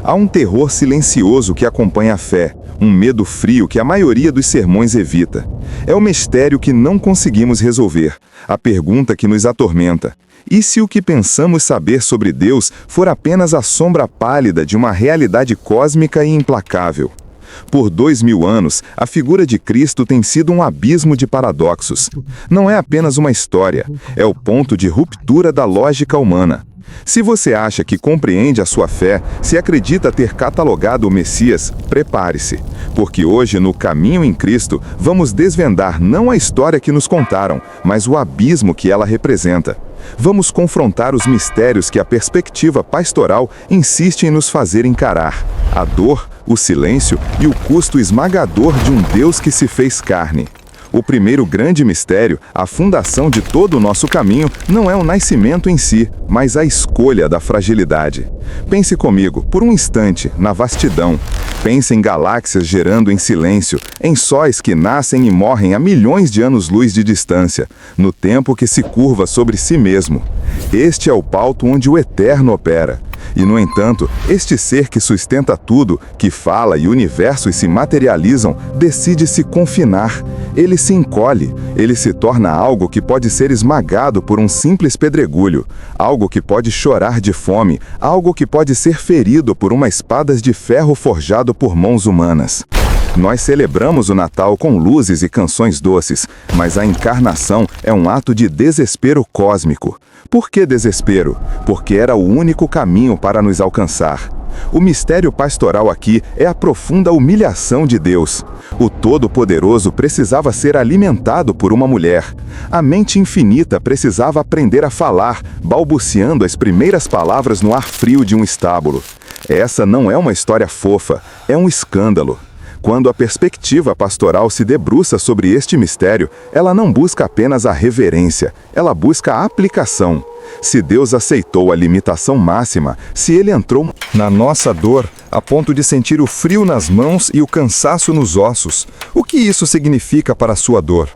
Há um terror silencioso que acompanha a fé, um medo frio que a maioria dos sermões evita. É o mistério que não conseguimos resolver, a pergunta que nos atormenta. E se o que pensamos saber sobre Deus for apenas a sombra pálida de uma realidade cósmica e implacável? Por 2000 anos, a figura de Cristo tem sido um abismo de paradoxos. Não é apenas uma história, é o ponto de ruptura da lógica humana. Se você acha que compreende a sua fé, se acredita ter catalogado o Messias, prepare-se, porque hoje, no Caminho em Cristo, vamos desvendar não a história que nos contaram, mas o abismo que ela representa. Vamos confrontar os mistérios que a perspectiva pastoral insiste em nos fazer encarar: a dor, o silêncio e o custo esmagador de um Deus que se fez carne. O primeiro grande mistério, a fundação de todo o nosso caminho, não é o nascimento em si, mas a escolha da fragilidade. Pense comigo, por um instante, na vastidão. Pense em galáxias gerando em silêncio, em sóis que nascem e morrem a milhões de anos-luz de distância, no tempo que se curva sobre si mesmo. Este é o palco onde o Eterno opera. E, no entanto, este ser que sustenta tudo, que fala e universos se materializam, decide se confinar. Ele se encolhe, ele se torna algo que pode ser esmagado por um simples pedregulho, algo que pode chorar de fome, algo que pode ser ferido por uma espada de ferro forjado por mãos humanas. Nós celebramos o Natal com luzes e canções doces, mas a encarnação é um ato de desespero cósmico. Por que desespero? Porque era o único caminho para nos alcançar. O mistério pastoral aqui é a profunda humilhação de Deus. O Todo-Poderoso precisava ser alimentado por uma mulher. A mente infinita precisava aprender a falar, balbuciando as primeiras palavras no ar frio de um estábulo. Essa não é uma história fofa, é um escândalo. Quando a perspectiva pastoral se debruça sobre este mistério, ela não busca apenas a reverência, ela busca a aplicação. Se Deus aceitou a limitação máxima, se Ele entrou na nossa dor, a ponto de sentir o frio nas mãos e o cansaço nos ossos, o que isso significa para a sua dor?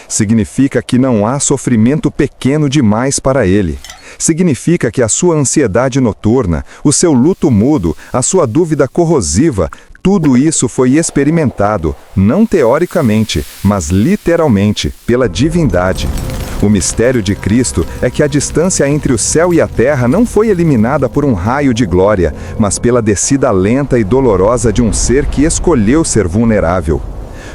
Significa que não há sofrimento pequeno demais para Ele. Significa que a sua ansiedade noturna, o seu luto mudo, a sua dúvida corrosiva, tudo isso foi experimentado, não teoricamente, mas literalmente, pela divindade. O mistério de Cristo é que a distância entre o céu e a terra não foi eliminada por um raio de glória, mas pela descida lenta e dolorosa de um ser que escolheu ser vulnerável.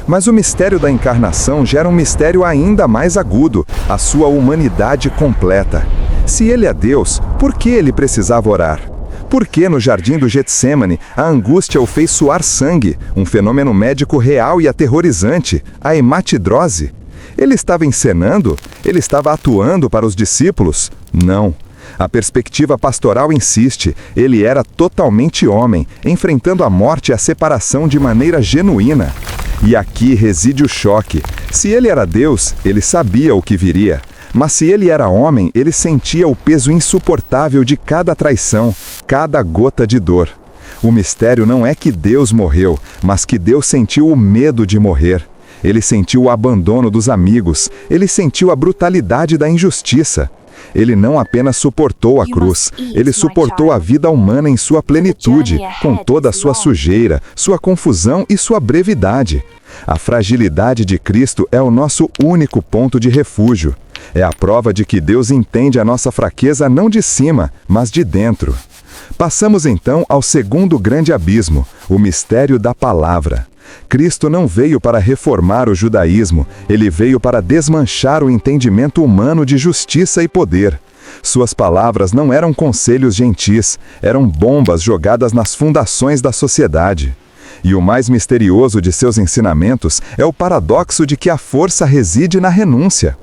Mas o mistério da encarnação gera um mistério ainda mais agudo, a sua humanidade completa. Se Ele é Deus, por que Ele precisava orar? Por que no jardim do Getsêmani a angústia o fez suar sangue, um fenômeno médico real e aterrorizante, a hematidrose? Ele estava encenando? Ele estava atuando para os discípulos? Não. A perspectiva pastoral insiste, ele era totalmente homem, enfrentando a morte e a separação de maneira genuína. E aqui reside o choque. Se ele era Deus, ele sabia o que viria. Mas se ele era homem, ele sentia o peso insuportável de cada traição, cada gota de dor. O mistério não é que Deus morreu, mas que Deus sentiu o medo de morrer. Ele sentiu o abandono dos amigos, ele sentiu a brutalidade da injustiça. Ele não apenas suportou a cruz, ele suportou a vida humana em sua plenitude, com toda a sua sujeira, sua confusão e sua brevidade. A fragilidade de Cristo é o nosso único ponto de refúgio. É a prova de que Deus entende a nossa fraqueza não de cima, mas de dentro. Passamos então ao segundo grande abismo, o mistério da palavra. Cristo não veio para reformar o judaísmo, ele veio para desmanchar o entendimento humano de justiça e poder. Suas palavras não eram conselhos gentis, eram bombas jogadas nas fundações da sociedade. E o mais misterioso de seus ensinamentos é o paradoxo de que a força reside na renúncia.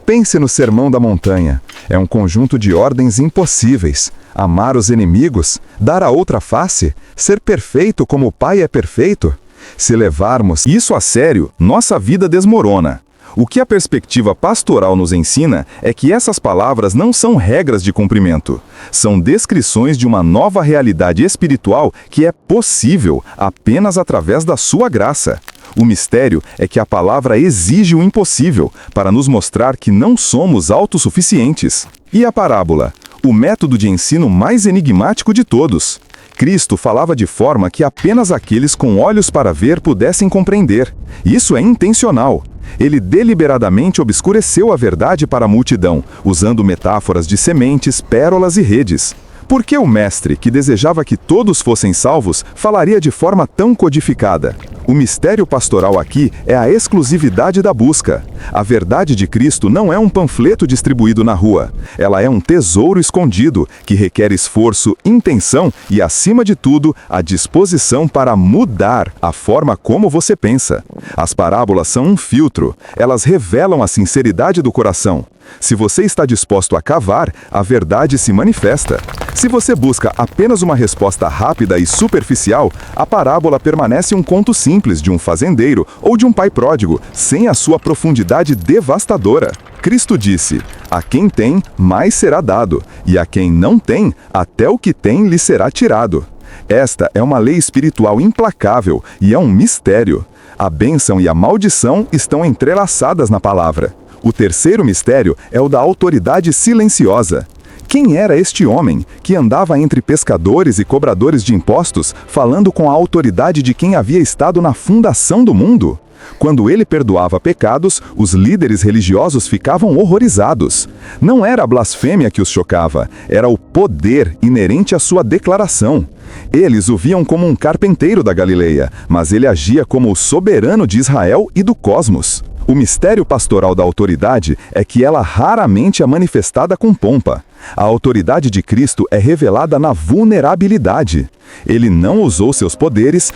Pense no Sermão da Montanha. É um conjunto de ordens impossíveis. Amar os inimigos, dar a outra face, ser perfeito como o Pai é perfeito. Se levarmos isso a sério, nossa vida desmorona. O que a perspectiva pastoral nos ensina é que essas palavras não são regras de cumprimento. São descrições de uma nova realidade espiritual que é possível apenas através da sua graça. O mistério é que a palavra exige o impossível para nos mostrar que não somos autossuficientes. E a parábola? O método de ensino mais enigmático de todos. Cristo falava de forma que apenas aqueles com olhos para ver pudessem compreender. Isso é intencional. Ele deliberadamente obscureceu a verdade para a multidão, usando metáforas de sementes, pérolas e redes. Por que o mestre, que desejava que todos fossem salvos, falaria de forma tão codificada? O mistério pastoral aqui é a exclusividade da busca. A verdade de Cristo não é um panfleto distribuído na rua. Ela é um tesouro escondido, que requer esforço, intenção e, acima de tudo, a disposição para mudar a forma como você pensa. As parábolas são um filtro. Elas revelam a sinceridade do coração. Se você está disposto a cavar, a verdade se manifesta. Se você busca apenas uma resposta rápida e superficial, a parábola permanece um conto simples de um fazendeiro ou de um pai pródigo, sem a sua profundidade devastadora. Cristo disse: a quem tem, mais será dado, e a quem não tem, até o que tem lhe será tirado. Esta é uma lei espiritual implacável e é um mistério. A bênção e a maldição estão entrelaçadas na palavra. O terceiro mistério é o da autoridade silenciosa. Quem era este homem que andava entre pescadores e cobradores de impostos, falando com a autoridade de quem havia estado na fundação do mundo? Quando ele perdoava pecados, os líderes religiosos ficavam horrorizados. Não era a blasfêmia que os chocava, era o poder inerente à sua declaração. Eles o viam como um carpinteiro da Galileia, mas ele agia como o soberano de Israel e do cosmos. O mistério pastoral da autoridade é que ela raramente é manifestada com pompa. A autoridade de Cristo é revelada na vulnerabilidade. Ele não usou seus poderes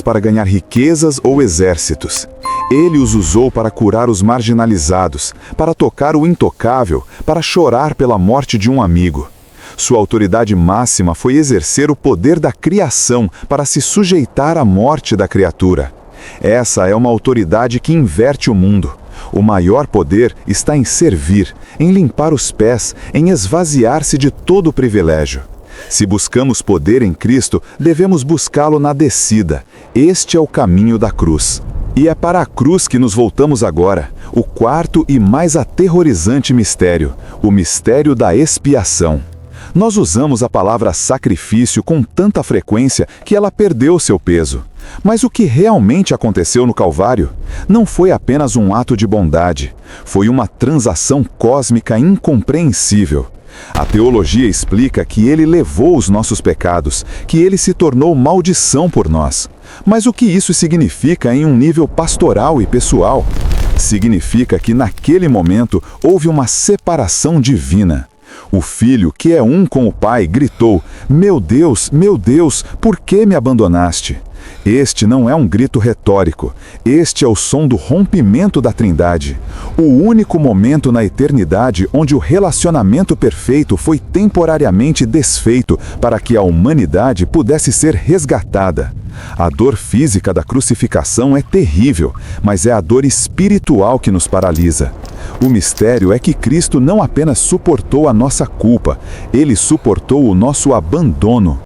para ganhar riquezas ou exércitos. Ele os usou para curar os marginalizados, para tocar o intocável, para chorar pela morte de um amigo. Sua autoridade máxima foi exercer o poder da criação para se sujeitar à morte da criatura. Essa é uma autoridade que inverte o mundo. O maior poder está em servir, em limpar os pés, em esvaziar-se de todo o privilégio. Se buscamos poder em Cristo, devemos buscá-lo na descida. Este é o caminho da cruz. E é para a cruz que nos voltamos agora, o quarto e mais aterrorizante mistério, o mistério da expiação. Nós usamos a palavra sacrifício com tanta frequência que ela perdeu seu peso. Mas o que realmente aconteceu no Calvário não foi apenas um ato de bondade, foi uma transação cósmica incompreensível. A teologia explica que ele levou os nossos pecados, que ele se tornou maldição por nós. Mas o que isso significa em um nível pastoral e pessoal? Significa que naquele momento houve uma separação divina. O filho, que é um com o pai, gritou: meu Deus, por que me abandonaste? Este não é um grito retórico. Este é o som do rompimento da Trindade. O único momento na eternidade onde o relacionamento perfeito foi temporariamente desfeito para que a humanidade pudesse ser resgatada. A dor física da crucificação é terrível, mas é a dor espiritual que nos paralisa. O mistério é que Cristo não apenas suportou a nossa culpa, ele suportou o nosso abandono.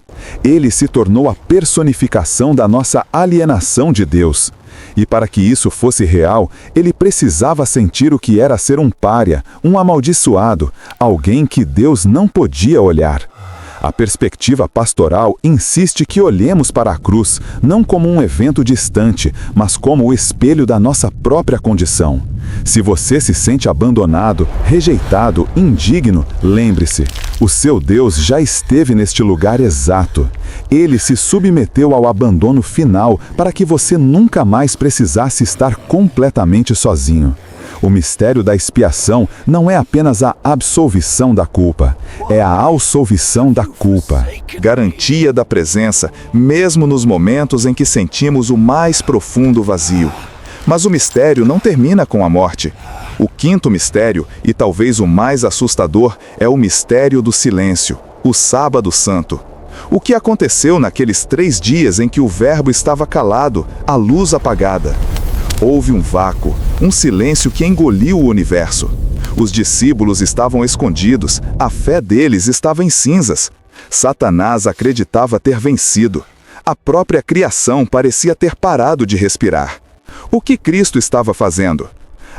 Ele se tornou a personificação da nossa alienação de Deus. E para que isso fosse real, ele precisava sentir o que era ser um pária, um amaldiçoado, alguém que Deus não podia olhar. A perspectiva pastoral insiste que olhemos para a cruz, não como um evento distante, mas como o espelho da nossa própria condição. Se você se sente abandonado, rejeitado, indigno, lembre-se, o seu Deus já esteve neste lugar exato. Ele se submeteu ao abandono final para que você nunca mais precisasse estar completamente sozinho. O mistério da expiação não é apenas a absolvição da culpa, é a absolvição da culpa. Garantia da presença, mesmo nos momentos em que sentimos o mais profundo vazio. Mas o mistério não termina com a morte. O quinto mistério, e talvez o mais assustador, é o mistério do silêncio, o Sábado Santo. O que aconteceu naqueles 3 dias em que o Verbo estava calado, a luz apagada? Houve um vácuo, um silêncio que engoliu o universo. Os discípulos estavam escondidos, a fé deles estava em cinzas. Satanás acreditava ter vencido. A própria criação parecia ter parado de respirar. O que Cristo estava fazendo?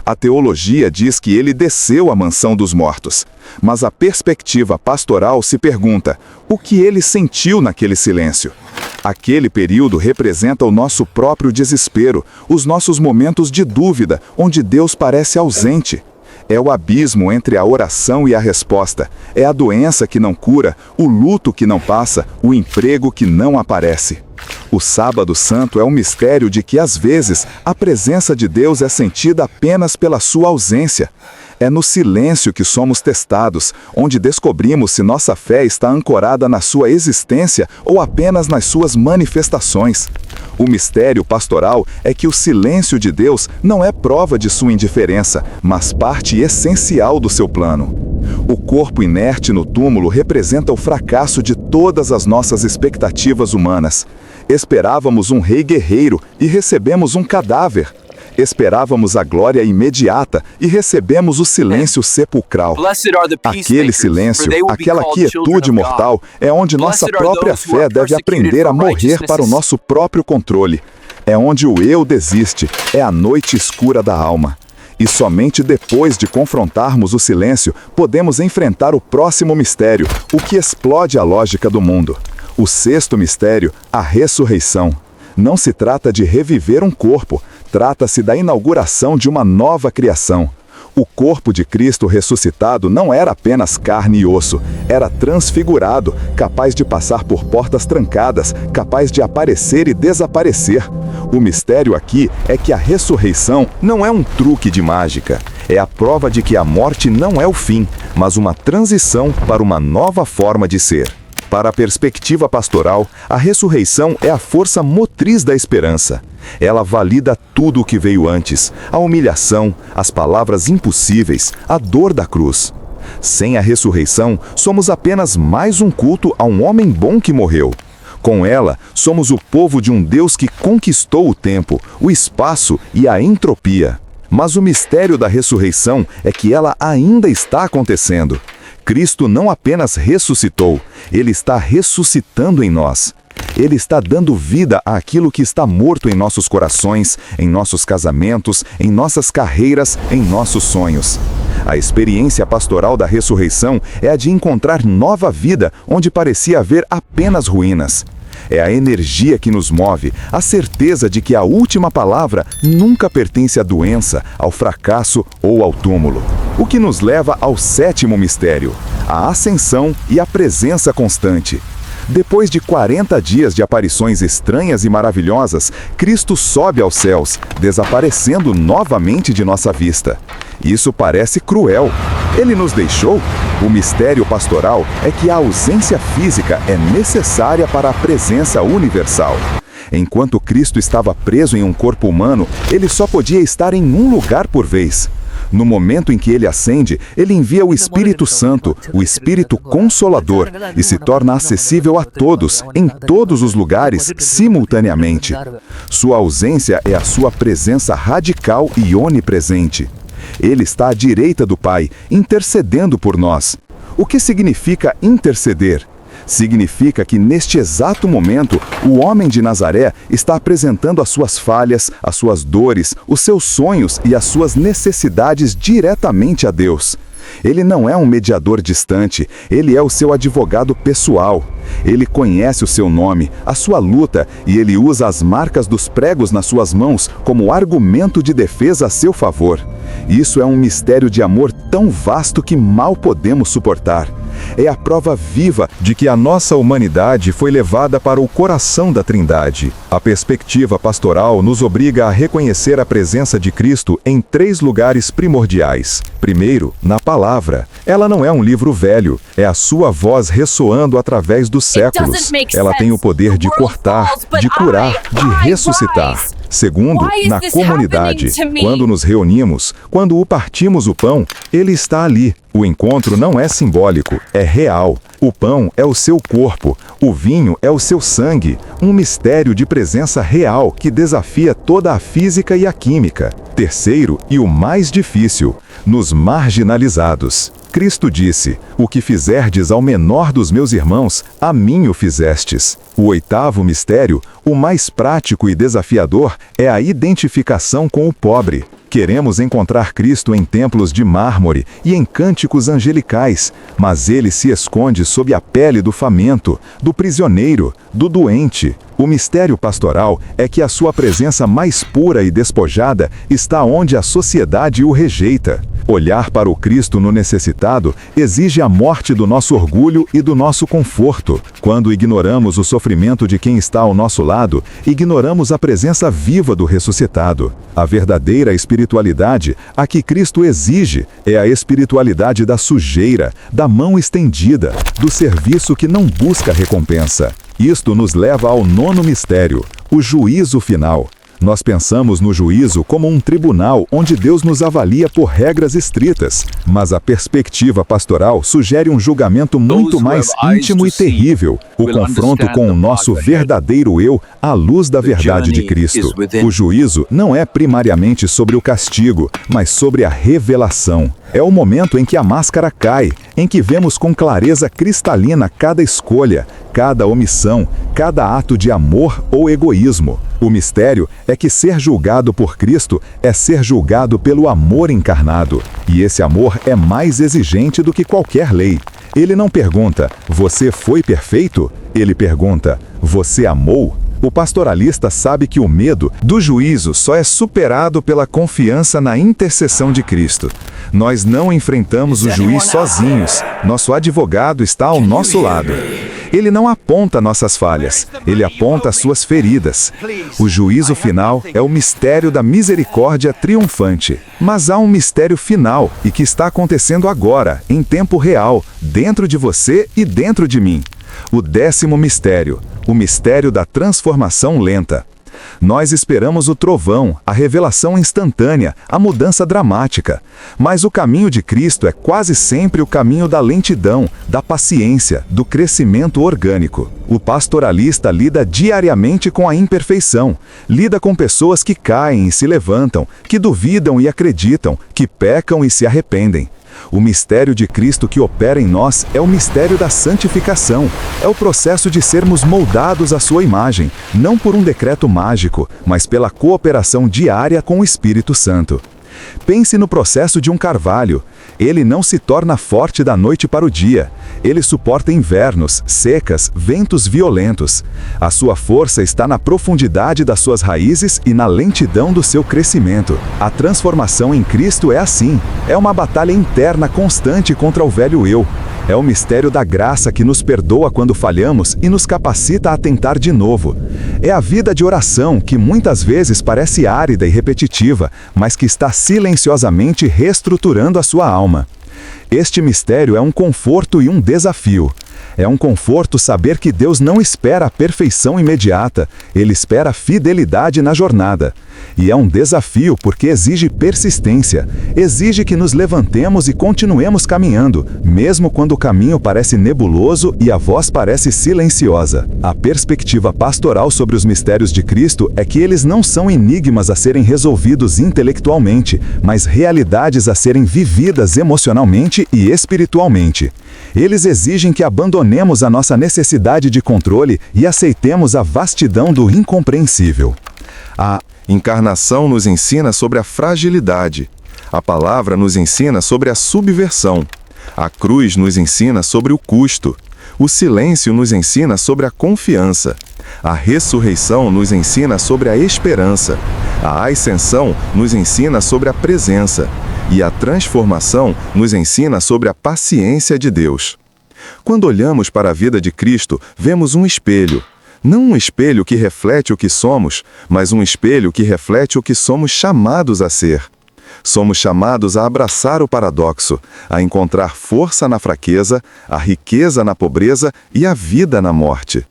A teologia diz que ele desceu à mansão dos mortos. Mas a perspectiva pastoral se pergunta: o que ele sentiu naquele silêncio? Aquele período representa o nosso próprio desespero, os nossos momentos de dúvida, onde Deus parece ausente. É o abismo entre a oração e a resposta. É a doença que não cura, o luto que não passa, o emprego que não aparece. O Sábado Santo é um mistério de que, às vezes, a presença de Deus é sentida apenas pela sua ausência. É no silêncio que somos testados, onde descobrimos se nossa fé está ancorada na sua existência ou apenas nas suas manifestações. O mistério pastoral é que o silêncio de Deus não é prova de sua indiferença, mas parte essencial do seu plano. O corpo inerte no túmulo representa o fracasso de todas as nossas expectativas humanas. Esperávamos um rei guerreiro e recebemos um cadáver. Esperávamos a glória imediata e recebemos o silêncio sepulcral. Aquele silêncio, aquela quietude mortal, é onde nossa própria fé deve aprender a morrer para o nosso próprio controle. É onde o eu desiste, é a noite escura da alma. E somente depois de confrontarmos o silêncio, podemos enfrentar o próximo mistério, o que explode a lógica do mundo. O sexto mistério, a ressurreição. Não se trata de reviver um corpo, trata-se da inauguração de uma nova criação. O corpo de Cristo ressuscitado não era apenas carne e osso, era transfigurado, capaz de passar por portas trancadas, capaz de aparecer e desaparecer. O mistério aqui é que a ressurreição não é um truque de mágica. É a prova de que a morte não é o fim, mas uma transição para uma nova forma de ser. Para a perspectiva pastoral, a ressurreição é a força motriz da esperança. Ela valida tudo o que veio antes, a humilhação, as palavras impossíveis, a dor da cruz. Sem a ressurreição, somos apenas mais um culto a um homem bom que morreu. Com ela, somos o povo de um Deus que conquistou o tempo, o espaço e a entropia. Mas o mistério da ressurreição é que ela ainda está acontecendo. Cristo não apenas ressuscitou, Ele está ressuscitando em nós. Ele está dando vida àquilo que está morto em nossos corações, em nossos casamentos, em nossas carreiras, em nossos sonhos. A experiência pastoral da ressurreição é a de encontrar nova vida onde parecia haver apenas ruínas. É a energia que nos move, a certeza de que a última palavra nunca pertence à doença, ao fracasso ou ao túmulo. O que nos leva ao sétimo mistério, a ascensão e a presença constante. Depois de 40 dias de aparições estranhas e maravilhosas, Cristo sobe aos céus, desaparecendo novamente de nossa vista. Isso parece cruel. Ele nos deixou? O mistério pastoral é que a ausência física é necessária para a presença universal. Enquanto Cristo estava preso em um corpo humano, ele só podia estar em um lugar por vez. No momento em que ele ascende, ele envia o Espírito Santo, o Espírito Consolador, e se torna acessível a todos, em todos os lugares, simultaneamente. Sua ausência é a sua presença radical e onipresente. Ele está à direita do Pai, intercedendo por nós. O que significa interceder? Significa que neste exato momento, o homem de Nazaré está apresentando as suas falhas, as suas dores, os seus sonhos e as suas necessidades diretamente a Deus. Ele não é um mediador distante, ele é o seu advogado pessoal. Ele conhece o seu nome, a sua luta, e ele usa as marcas dos pregos nas suas mãos como argumento de defesa a seu favor. Isso é um mistério de amor tão vasto que mal podemos suportar. É a prova viva de que a nossa humanidade foi levada para o coração da Trindade. A perspectiva pastoral nos obriga a reconhecer a presença de Cristo em 3 lugares primordiais. Primeiro, na palavra. Ela não é um livro velho, é a sua voz ressoando através dos séculos. Ela tem o poder de cortar, de curar, de ressuscitar. Segundo, na comunidade. Quando nos reunimos, quando o partimos o pão, ele está ali. O encontro não é simbólico, é real. O pão é o seu corpo, o vinho é o seu sangue, um mistério de presença real que desafia toda a física e a química. Terceiro, e o mais difícil, nos marginalizados. Cristo disse: "O que fizerdes ao menor dos meus irmãos, a mim o fizestes." O oitavo mistério, o mais prático e desafiador, é a identificação com o pobre. Queremos encontrar Cristo em templos de mármore e em cânticos angelicais, mas ele se esconde sob a pele do faminto, do prisioneiro, do doente. O mistério pastoral é que a sua presença mais pura e despojada está onde a sociedade o rejeita. Olhar para o Cristo no necessitado exige a morte do nosso orgulho e do nosso conforto. Quando ignoramos o sofrimento de quem está ao nosso lado, ignoramos a presença viva do ressuscitado. A verdadeira espiritualidade, a que Cristo exige, é a espiritualidade da sujeira, da mão estendida, do serviço que não busca recompensa. Isto nos leva ao nono mistério, o juízo final. Nós pensamos no juízo como um tribunal onde Deus nos avalia por regras estritas, mas a perspectiva pastoral sugere um julgamento muito mais íntimo e terrível, o confronto com o nosso verdadeiro eu à luz da verdade de Cristo. O juízo não é primariamente sobre o castigo, mas sobre a revelação. É o momento em que a máscara cai, em que vemos com clareza cristalina cada escolha, cada omissão, cada ato de amor ou egoísmo. O mistério é que ser julgado por Cristo é ser julgado pelo amor encarnado. E esse amor é mais exigente do que qualquer lei. Ele não pergunta, você foi perfeito? Ele pergunta, você amou? O pastoralista sabe que o medo do juízo só é superado pela confiança na intercessão de Cristo. Nós não enfrentamos o juiz sozinhos. Nosso advogado está ao nosso lado. Ele não aponta nossas falhas, ele aponta suas feridas. O juízo final é o mistério da misericórdia triunfante. Mas há um mistério final e que está acontecendo agora, em tempo real, dentro de você e dentro de mim. O 10º mistério, o mistério da transformação lenta. Nós esperamos o trovão, a revelação instantânea, a mudança dramática. Mas o caminho de Cristo é quase sempre o caminho da lentidão, da paciência, do crescimento orgânico. O pastoralista lida diariamente com a imperfeição, lida com pessoas que caem e se levantam, que duvidam e acreditam, que pecam e se arrependem. O mistério de Cristo que opera em nós é o mistério da santificação. É o processo de sermos moldados à sua imagem, não por um decreto mágico, mas pela cooperação diária com o Espírito Santo. Pense no processo de um carvalho. Ele não se torna forte da noite para o dia. Ele suporta invernos, secas, ventos violentos. A sua força está na profundidade das suas raízes e na lentidão do seu crescimento. A transformação em Cristo é assim. É uma batalha interna constante contra o velho eu. É o mistério da graça que nos perdoa quando falhamos e nos capacita a tentar de novo. É a vida de oração que muitas vezes parece árida e repetitiva, mas que está silenciosamente reestruturando a sua alma. Este mistério é um conforto e um desafio. É um conforto saber que Deus não espera a perfeição imediata, Ele espera a fidelidade na jornada. E é um desafio porque exige persistência, exige que nos levantemos e continuemos caminhando, mesmo quando o caminho parece nebuloso e a voz parece silenciosa. A perspectiva pastoral sobre os mistérios de Cristo é que eles não são enigmas a serem resolvidos intelectualmente, mas realidades a serem vividas emocionalmente e espiritualmente. Eles exigem que abandonemos a nossa necessidade de controle e aceitemos a vastidão do incompreensível. A encarnação nos ensina sobre a fragilidade. A palavra nos ensina sobre a subversão. A cruz nos ensina sobre o custo. O silêncio nos ensina sobre a confiança. A ressurreição nos ensina sobre a esperança. A ascensão nos ensina sobre a presença. E a transformação nos ensina sobre a paciência de Deus. Quando olhamos para a vida de Cristo, vemos um espelho. Não um espelho que reflete o que somos, mas um espelho que reflete o que somos chamados a ser. Somos chamados a abraçar o paradoxo, a encontrar força na fraqueza, a riqueza na pobreza e a vida na morte.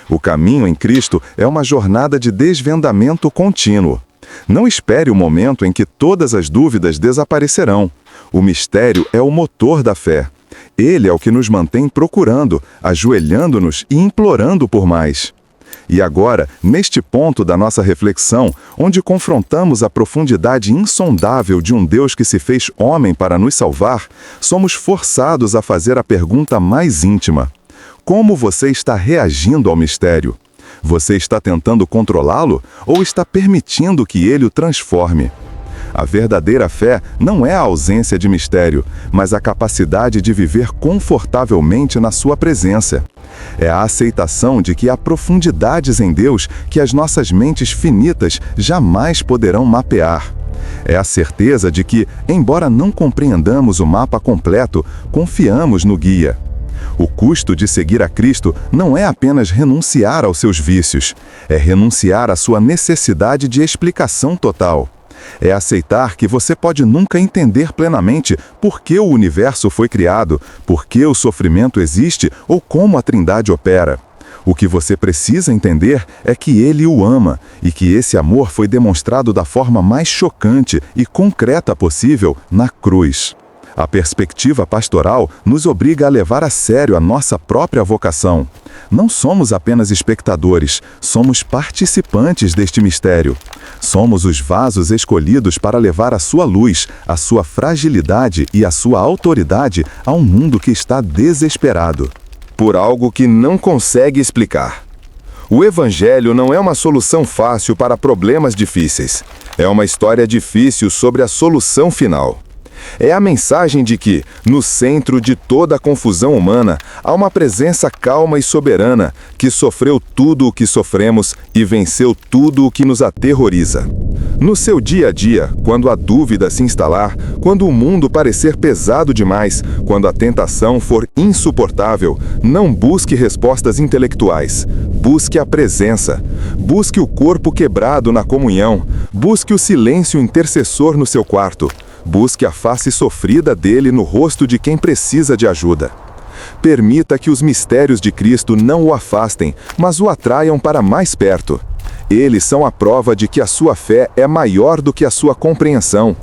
O caminho em Cristo é uma jornada de desvendamento contínuo. Não espere o momento em que todas as dúvidas desaparecerão. O mistério é o motor da fé. Ele é o que nos mantém procurando, ajoelhando-nos e implorando por mais. E agora, neste ponto da nossa reflexão, onde confrontamos a profundidade insondável de um Deus que se fez homem para nos salvar, somos forçados a fazer a pergunta mais íntima: como você está reagindo ao mistério? Você está tentando controlá-lo ou está permitindo que ele o transforme? A verdadeira fé não é a ausência de mistério, mas a capacidade de viver confortavelmente na sua presença. É a aceitação de que há profundidades em Deus que as nossas mentes finitas jamais poderão mapear. É a certeza de que, embora não compreendamos o mapa completo, confiamos no guia. O custo de seguir a Cristo não é apenas renunciar aos seus vícios, é renunciar à sua necessidade de explicação total. É aceitar que você pode nunca entender plenamente por que o universo foi criado, por que o sofrimento existe ou como a Trindade opera. O que você precisa entender é que Ele o ama e que esse amor foi demonstrado da forma mais chocante e concreta possível na cruz. A perspectiva pastoral nos obriga a levar a sério a nossa própria vocação. Não somos apenas espectadores, somos participantes deste mistério. Somos os vasos escolhidos para levar a sua luz, a sua fragilidade e a sua autoridade a um mundo que está desesperado por algo que não consegue explicar. O Evangelho não é uma solução fácil para problemas difíceis. É uma história difícil sobre a solução final. É a mensagem de que, no centro de toda a confusão humana, há uma presença calma e soberana que sofreu tudo o que sofremos e venceu tudo o que nos aterroriza. No seu dia a dia, quando a dúvida se instalar, quando o mundo parecer pesado demais, quando a tentação for insuportável, não busque respostas intelectuais. Busque a presença. Busque o corpo quebrado na comunhão. Busque o silêncio intercessor no seu quarto. Busque a face sofrida dele no rosto de quem precisa de ajuda. Permita que os mistérios de Cristo não o afastem, mas o atraiam para mais perto. Eles são a prova de que a sua fé é maior do que a sua compreensão.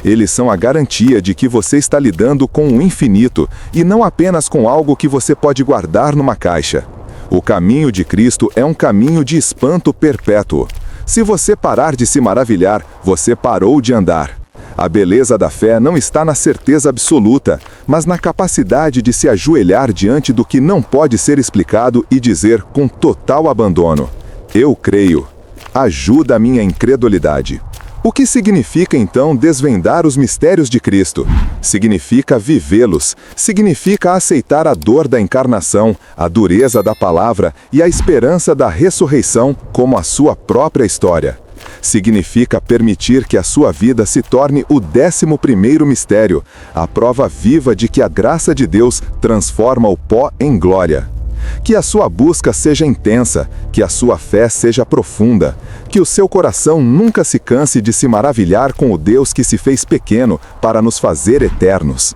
Eles são a garantia de que você está lidando com o infinito e não apenas com algo que você pode guardar numa caixa. O caminho de Cristo é um caminho de espanto perpétuo. Se você parar de se maravilhar, você parou de andar. A beleza da fé não está na certeza absoluta, mas na capacidade de se ajoelhar diante do que não pode ser explicado e dizer com total abandono: eu creio. Ajuda a minha incredulidade. O que significa então desvendar os mistérios de Cristo? Significa vivê-los, significa aceitar a dor da encarnação, a dureza da palavra e a esperança da ressurreição como a sua própria história. Significa permitir que a sua vida se torne o 11º mistério, a prova viva de que a graça de Deus transforma o pó em glória. Que a sua busca seja intensa, que a sua fé seja profunda, que o seu coração nunca se canse de se maravilhar com o Deus que se fez pequeno para nos fazer eternos.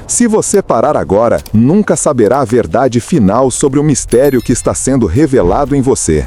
Se você parar agora, nunca saberá a verdade final sobre o mistério que está sendo revelado em você.